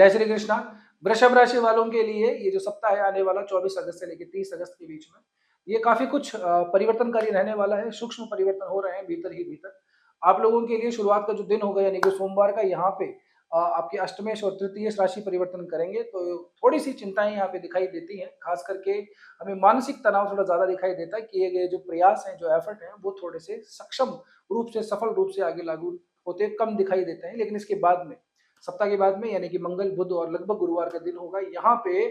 जय श्री कृष्णा। वृषभ राशि वालों के लिए ये जो सप्ताह है आने वाला 24 अगस्त से लेकर 30 अगस्त के बीच में, ये काफी कुछ परिवर्तनकारी रहने वाला है। सूक्ष्म परिवर्तन हो रहे हैं भीतर ही भीतर। आप लोगों के लिए शुरुआत का जो दिन होगा यानी कि सोमवार का, यहाँ पे आपके अष्टमेश और तृतीयेश राशि परिवर्तन करेंगे, तो थोड़ी सी चिंताएं यहाँ पे दिखाई देती हैं। खास करके हमें मानसिक तनाव थोड़ा ज्यादा दिखाई देता है। किए गए जो प्रयास हैं, जो एफर्ट हैं, वो थोड़े से सक्षम रूप से, सफल रूप से आगे लागू होते कम दिखाई देते हैं। लेकिन इसके बाद में, सप्ताह के बाद में, यानी कि मंगल, बुध और लगभग गुरुवार का दिन होगा, यहाँ पे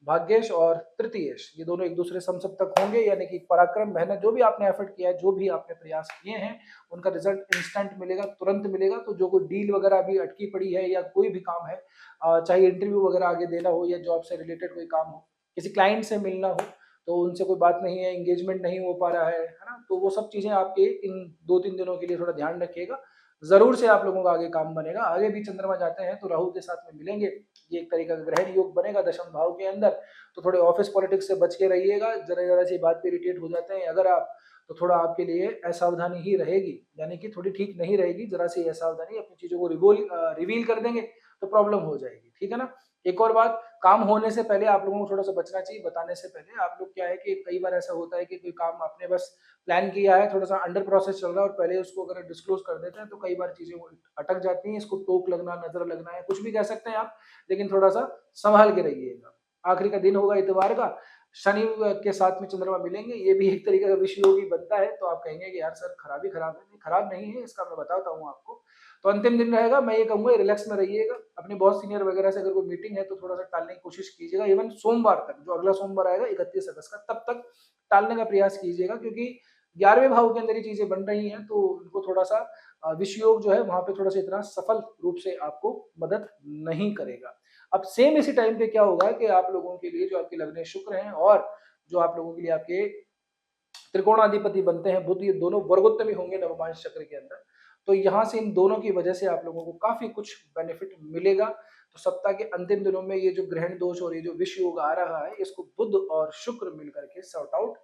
भाग्येश और तृतीयेश ये दोनों एक दूसरे समसप्तक होंगे। यानी कि पराक्रम, मेहनत, जो भी आपने एफर्ट किया है, जो भी आपने प्रयास किए हैं, उनका रिजल्ट इंस्टेंट मिलेगा, तुरंत मिलेगा। तो जो कोई डील वगैरह अभी अटकी पड़ी है या कोई भी काम है, चाहे इंटरव्यू वगैरह आगे देना हो या जॉब से रिलेटेड कोई काम हो, किसी क्लाइंट से मिलना हो, तो उनसे कोई बात नहीं है, एंगेजमेंट नहीं हो पा रहा है ना, तो वो सब चीजें आपके इन 2-3 दिनों के लिए थोड़ा ध्यान रखिएगा। जरूर से आप लोगों का आगे काम बनेगा। आगे भी चंद्रमा जाते हैं तो राहु के साथ में मिलेंगे, ये एक तरीका का ग्रहण योग बनेगा दशम भाव के अंदर। तो थोड़े ऑफिस पॉलिटिक्स से बच के रहिएगा। जरा जरा सी बात पे इरिटेट हो जाते हैं अगर आप, तो थोड़ा आपके लिए असावधानी ही रहेगी, यानी कि थोड़ी ठीक नहीं रहेगी। जरा सी असावधानी, अपनी चीजों को रिवील कर देंगे तो प्रॉब्लम हो जाएगी, ठीक है ना। एक और बात, काम होने से पहले आप लोगों को थोड़ा सा बचना चाहिए। बताने से पहले आप लोग, क्या है कि कई बार ऐसा होता है कि कोई काम आपने बस प्लान किया है, थोड़ा सा अंडर प्रोसेस चल रहा है, और पहले उसको अगर डिस्क्लोज कर देते हैं तो कई बार चीजें अटक जाती हैं। इसको टोक लगना, नजर लगना है, कुछ भी कह सकते हैं आप, लेकिन थोड़ा सा संभाल के रहिएगा। आखिरी का दिन होगा इतवार का, शनि के साथ में चंद्रमा मिलेंगे, ये भी एक तरीके का विषय योगी बनता है। तो आप कहेंगे कि यार सर खराब ही खराब है, नहीं खराब नहीं है, इसका मैं बताता हूँ आपको। तो अंतिम दिन रहेगा, मैं ये कहूंगा रिलैक्स में रहिएगा। अपने बॉस सीनियर वगैरह से अगर कोई मीटिंग है तो थोड़ा सा टालने की कोशिश कीजिएगा। इवन सोमवार तक, जो अगला सोमवार आएगा 31 अगस्त का, तब तक टालने का प्रयास कीजिएगा, क्योंकि 11वें भाव के अंदर ये चीजें बन रही हैं। तो उनको थोड़ा सा विषय योग जो है वहां पे थोड़ा सा इतना सफल रूप से आपको मदद नहीं करेगा। अब सेम इसी टाइम पे क्या होगा कि आप लोगों के लिए जो आपके लग्न शुक्र हैं, और जो आप लोगों के लिए आपके त्रिकोणाधिपति बनते हैं बुध, ये दोनों वर्गोत्तमी होंगे नवमांश चक्र के अंदर। तो यहाँ से इन दोनों की वजह से आप लोगों को काफी कुछ बेनिफिट मिलेगा। तो सप्ताह के अंतिम दिनों में ये जो ग्रहण दोष और ये जो विषय योग आ रहा है, इसको बुध और शुक्र मिलकर के सॉर्ट आउट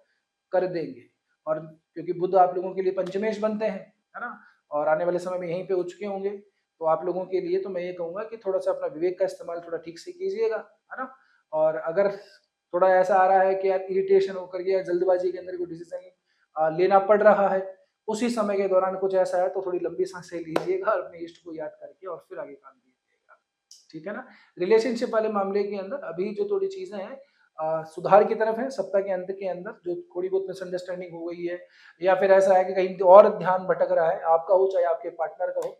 कर देंगे। और क्योंकि बुध आप लोगों के लिए पंचमेश बनते हैं, है ना, और आने वाले समय में यहीं पे उच के होंगे, तो आप लोगों के लिए तो मैं ये कहूंगा कि थोड़ा सा अपना विवेक का इस्तेमाल थोड़ा ठीक से कीजिएगा, है ना। और अगर थोड़ा ऐसा आ रहा है कि यार इरिटेशन होकर के या जल्दबाजी के अंदर कोई डिसीजन लेना पड़ रहा है, उसी समय के दौरान कुछ ऐसा है, तो थोड़ी लंबी सांसें लीजिएगा और अपने इष्ट को याद करके और फिर आगे काम कीजिएगा, ठीक है ना। रिलेशनशिप वाले मामले के अंदर अभी जो थोड़ी चीजें हैं सुधार की तरफ है। सप्ताह के अंत के अंदर जो थोड़ी बहुत मिसअंडरस्टैंडिंग हो गई है, या फिर ऐसा है कि कहीं और ध्यान भटक रहा है, आपका हो चाहे आपके पार्टनर का हो,